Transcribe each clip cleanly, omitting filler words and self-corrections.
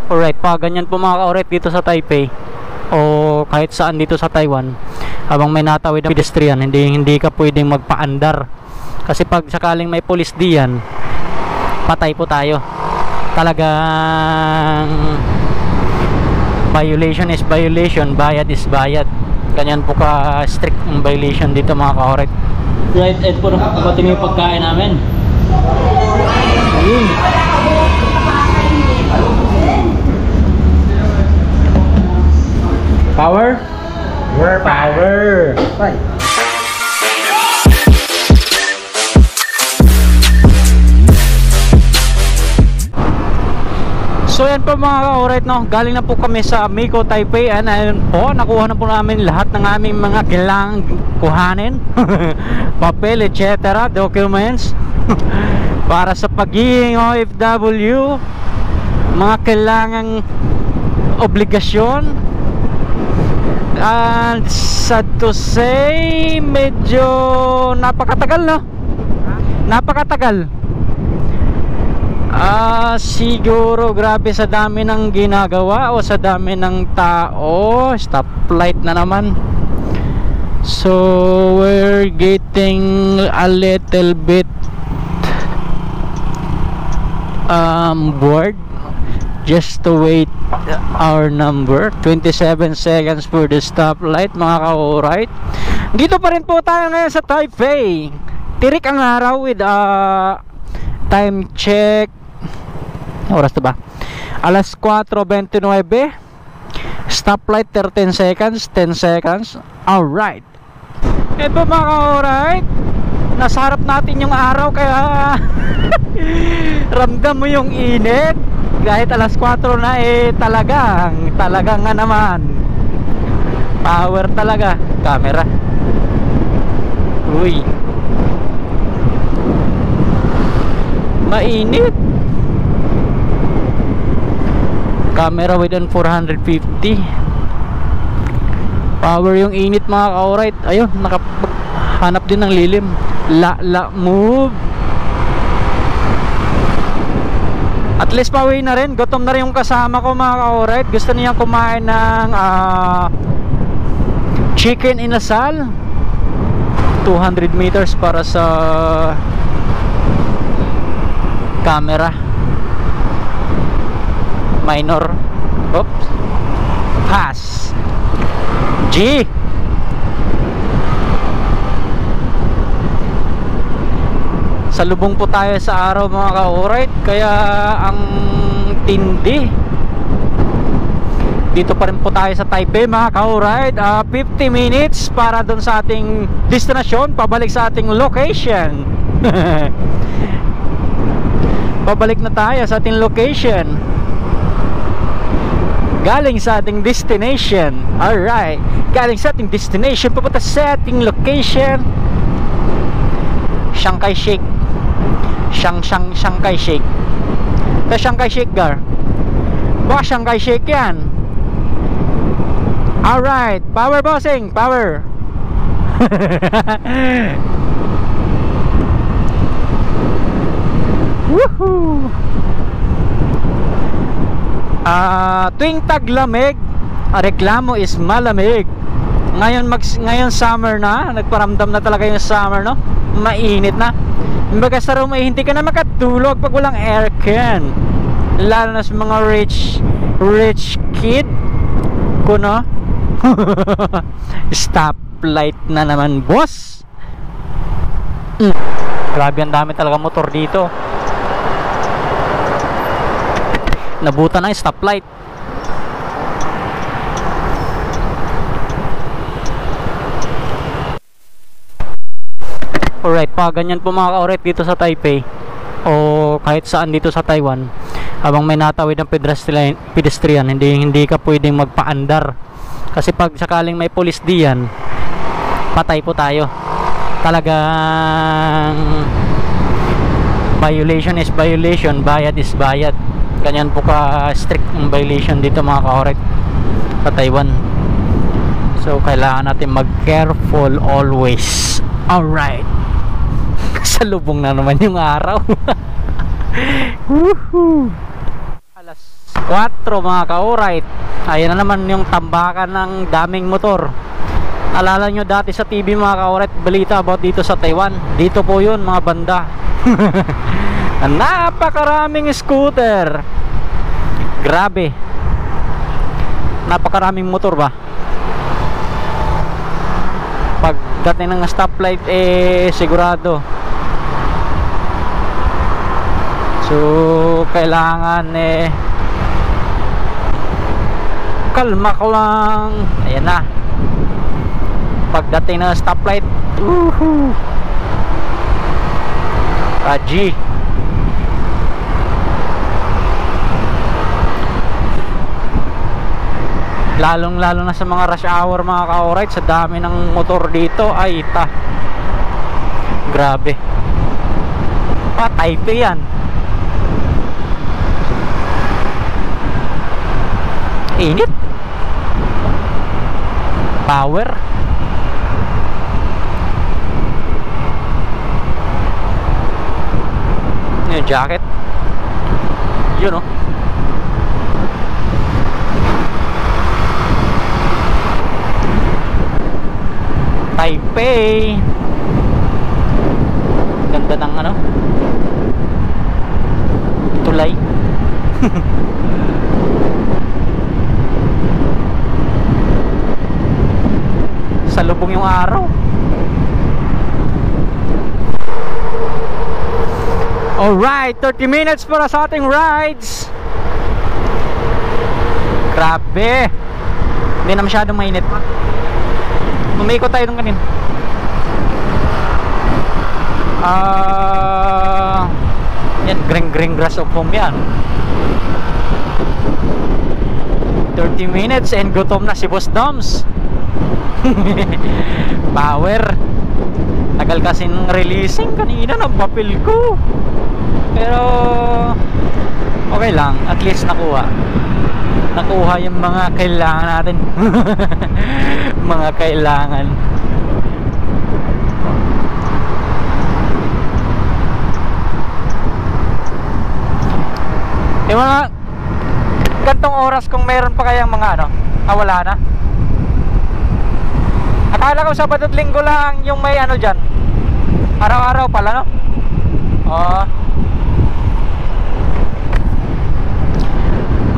Alright, pag ganyan po mga ka-oret dito sa Taipei o kahit saan dito sa Taiwan, habang may natawid na pedestrian, hindi ka pwedeng magpaandar. Kasi pag sakaling may pulis diyan, patay po tayo. Talagang violation is violation, bayad is bayad. Ganyan po ka strict ang violation dito mga ka-oret. Right, Ed po, pating yung pagkain namin. Ayun. Power? Power. Right. So yan po mga ka-oret, no? Galing na po kami sa Miko, Taipei. Ayun po, nakuha na po namin lahat ng aming mga kailangang kuhanin. Papel, etc. Documents. Para sa pagiging OFW. Mga kailangang obligasyon. And sad to say, medyo napakatagal, no? Napakatagal. Siguro grabe sa dami ng ginagawa o sa dami ng tao. Stoplight na naman. So we're getting a little bit bored just to wait our number. 27 seconds for the stoplight mga ka-alright. Dito pa rin po tayo ngayon sa Taipei. Tirik ang araw with time check. Oras na ba? Alas 4:29. Stoplight 13 seconds, 10 seconds. Alright. Ito mga ka-alright, nasa harap natin yung araw kaya ramdam mo yung init. Kahit alas 4 na talagang nga naman. Power talaga. Camera. Uy. Mainit. Camera within 450. Power yung init mga ka-alright. Ayun, nakahanap din ng lilim. Move. At least pauwi na rin. Gutom na rin yung kasama ko mga ka-alright. Gusto niyang kumain ng chicken inasal. 200 meters para sa camera. Minor. Oops. Pass. G. Salubong po tayo sa araw mga ka-alright. Kaya ang tindi. Dito pa rin po tayo sa Taipei mga ka-alright. 50 minutes para dun sa ating destinasyon. Pabalik sa ating location. Pabalik na tayo sa ating location. Galing sa ating destination. Alright. Galing sa ating destination, papunta sa ating location. Shanghai Shake. Shanghai Shake. Ito Shanghai Shake gar. Baka Shanghai Shake yan. Alright. Power bossing. Power. Woohoo. Tuwing taglamig, reklamo is malamig. Ngayon summer na, nagparamdam na talaga yung summer, no? Mainit na. Kumbaga sa room ay hindi ka na makatulog pag walang aircon. Lalo na sa mga rich kid kuno. Stoplight na naman, boss. Grabe, ang dami talaga motor dito. Nabutan na yung stoplight. Alright, pag ganyan po mga ka-oret dito sa Taipei o kahit saan dito sa Taiwan, habang may natawid ng pedestrian, hindi ka pwedeng magpaandar. Kasi pag sakaling may pulis diyan, patay po tayo. Talagang violation is violation, bayad is bayad. Ganyan po ka strict ang violation dito mga ka-oret sa Taiwan. So kailangan natin mag-careful always. Alright. Salubong na naman yung araw. Woohoo. Alas 4 mga ka-alright. Ayan na naman yung tambakan ng daming motor. Alala nyo dati sa TV mga ka-alright, balita about dito sa Taiwan. Dito po yun mga banda. Napakaraming scooter. Grabe. Napakaraming motor ba. Pagdating ng stoplight sigurado. So kailangan kalma ko lang. Ayan na. Pagdating ng stoplight, G. Lalong-lalo na sa mga rush hour mga ka-alright, sa dami ng motor dito. Ay grabe. Type yan. Init. Power. Yung jacket. Yun oh. Taipei. Ganda ng ano, tulay. Salubong yung araw. Alright, 30 minutes para sa ating rides. Grabe. Hindi na masyadong mainit. Umikot tayo nung kanin. Yan, green grass of home yan. 30 minutes and gutom na si Boss Doms. Power. Tagal kasi ng releasing kanina ng papel ko. Pero okay lang, at least nakuha yung mga kailangan natin. Mga kailangan. Yung mga gantong oras, kung meron pa kayang mga ano, wala na. Akala ko Sabado at Linggo lang yung may ano dyan. Araw-araw pala, no?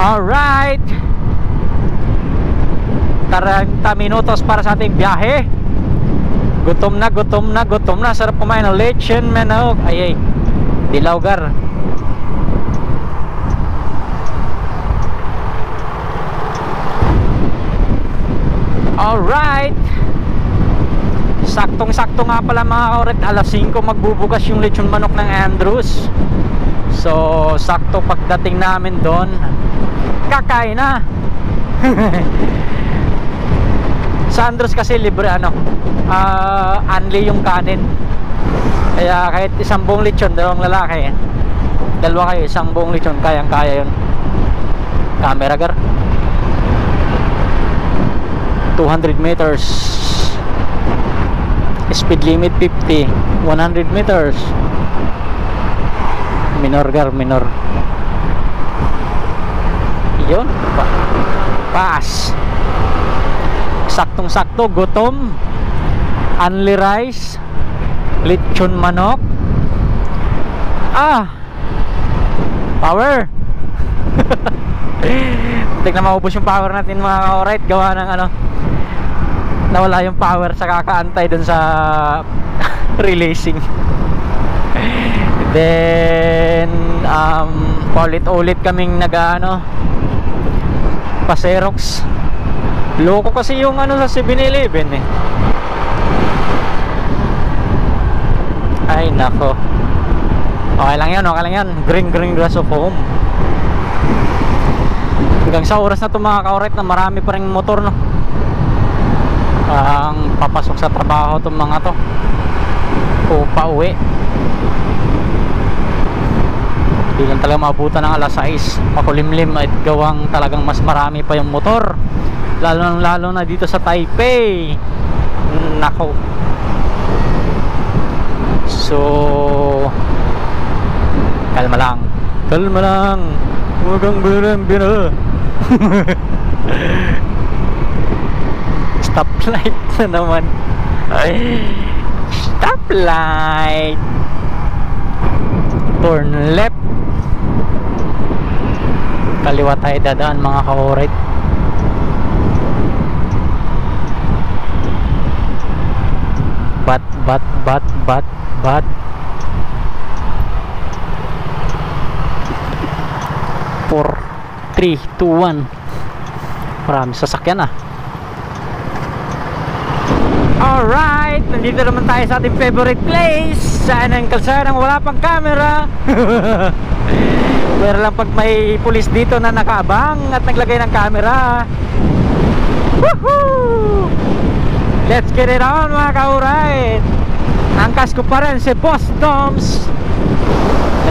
Alright, 30 minutos para sa ating biyahe. Gutom na. Sarap kumain ng lechon manok. Ay, dilawgar. Alright, saktong-sakto nga pala mga ka-alright, alas 5 magbubukas yung lechon manok ng Andrews. So sakto pagdating namin doon, kakain na. Sa Andrews kasi libre only yung kanin. Kaya kahit isang buong lechon, dalawang lalaki, dalawa kayo, isang buong lechon, kayang-kaya yun. Camera gar 200 meters, speed limit 50, 100 meters, minor yun, pass. Saktong-sakto, gutom, only rice, lechon manok. Power. Tignan na maubos yung power natin mga ka-alright, gawa ng nawala yung power sa kakaantay dun sa releasing. Then paulit-ulit kaming pa-Xerox. Loko kasi yung sa 7-Eleven Ay nako. Okay lang yan. Green grass of home. Hanggang sa oras na ito mga ka-alright, na marami pa rin motor, no? Ang papasok sa trabaho itong mga to o pauwi. Hindi lang talaga maabutan ng alas 6, makulimlim at gawang talagang mas marami pa yung motor, lalo na dito sa Taipei. Nako. So kalma lang. Mugang biro. Stoplight na naman. Stoplight. Turn left. Kaliwa tayo dadaan mga ka-alright. Bat 4, 3, 2, 1. Marami sasakyan ah. Alright, nandito naman tayo sa ating favorite place. Saan ang kalsadang wala pang camera. Pero lang pag may pulis dito na nakaabang at naglagay ng camera. Woohoo! Let's get it on mga ka-alright. Angkas ko pa rin si Boss Doms.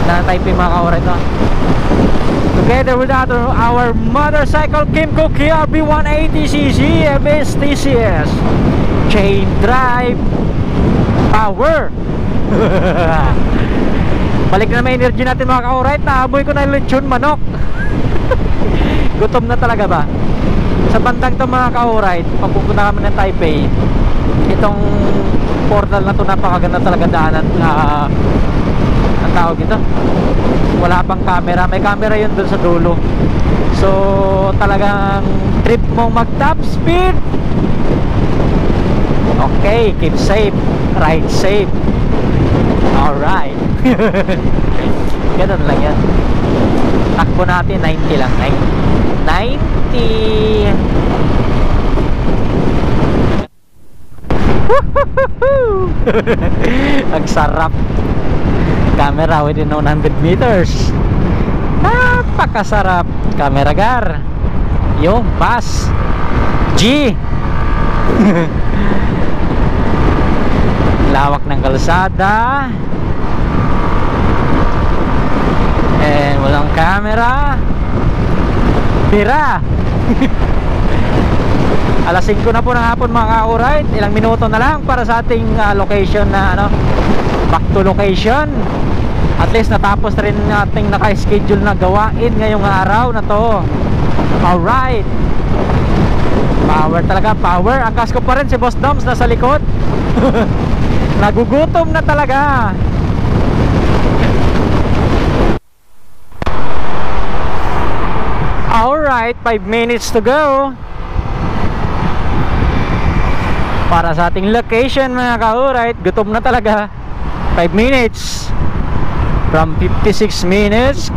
Ganda na tayo mga ka-alright no? Together with our motorcycle Kimco KRB 180cc FS TCS chain drive power. Balik na may energy natin mga ka-alright. Naamoy ko na yung lechon manok. Gutom na talaga ba? Sa bandang to mga ka-alright, papupunta kami ng Taipei. Itong portal na to napakaganda talaga daanan. Ang tawag ito, wala pang camera. May camera yun dun sa dulo. So talagang trip mong mag top speed. Okay, keep safe, ride safe. Alright. Ganun lang yan. Takbo natin 90 lang. 90. Ang sarap. Camera within 100 meters. Napakasarap. Camera gar. Yung pass G. Lawak ng kalsada. And walang camera. Pira. Alas 5 na po ng hapon mga ka-alright. Ilang minuto na lang para sa ating location na back to location. At least natapos rin ating naka-schedule na gawain ngayong araw na to. Alright. Power talaga, power. Ang kasko pa rin si Boss Doms nasa likod. Nagugutom na talaga. Alright, 5 minutes to go para sa ating location mga ka-alright. Gutom na talaga. 5 minutes from 56 minutes.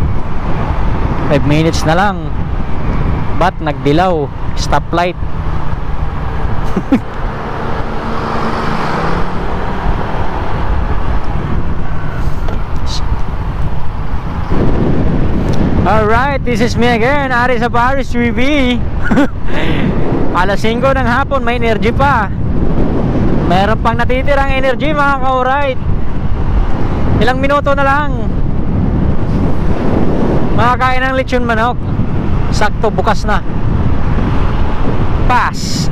5 minutes na lang. But nagdilaw. Stoplight. Alright, this is me again, Ari sa Paris TV. Alas 5 ng hapon, may energy pa. Meron pang natitirang energy mga ka-alright. Ilang minuto na lang makakain ng lechon manok. Sakto, bukas na. Pass.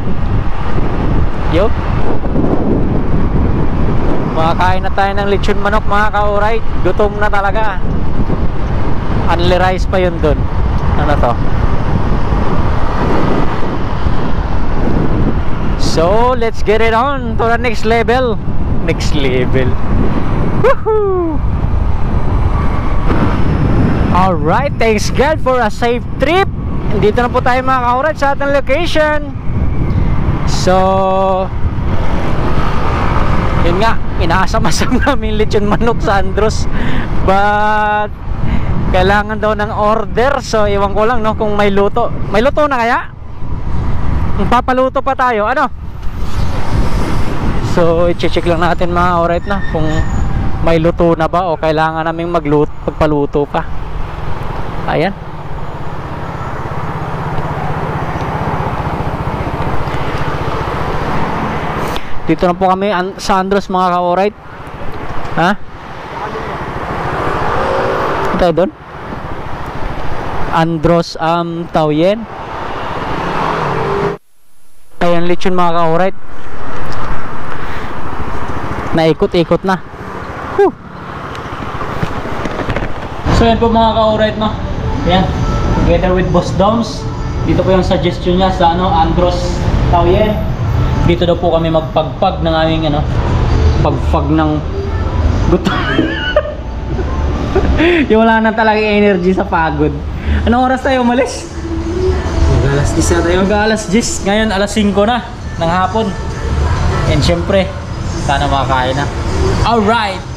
Yo. Makakain na tayo ng lechon manok mga ka-alright. Gutom na talaga. Only rice pa yun dun. Ano to? So let's get it on to the next level. Next level. Woohoo! Alright, thanks God for a safe trip. Dito na po tayo mga ka-alright sa ating location. So yun nga, inaasam-asam namin lechon manok sa Andros. But kailangan daw ng order. So iwan ko lang kung may luto. May luto na kaya? Papaluto pa tayo, ano? So i-check lang natin mga alright na kung may luto na ba o kailangan naming magpaluto pa. Ayan. Dito na po kami sa Andros mga ka-alright. Ha? Tayo doon? Andros Taoyen. Ayan lechon mga ka-alright. Naikot-ikot na. Whew. So yan po mga ka-alright no. Ayan. together with Boss Doms. Dito po yung suggestion niya sa Andros Taoyen. Dito daw po kami magpagpag ng aming pagpag ng gutom. Yung wala na talaga energy sa pagod. Anong oras tayo umalis? Mag-alas 10 na tayo. Mag-alas 10. Ngayon alas 5 na ng hapon. And syempre, sana makakain na. Alright!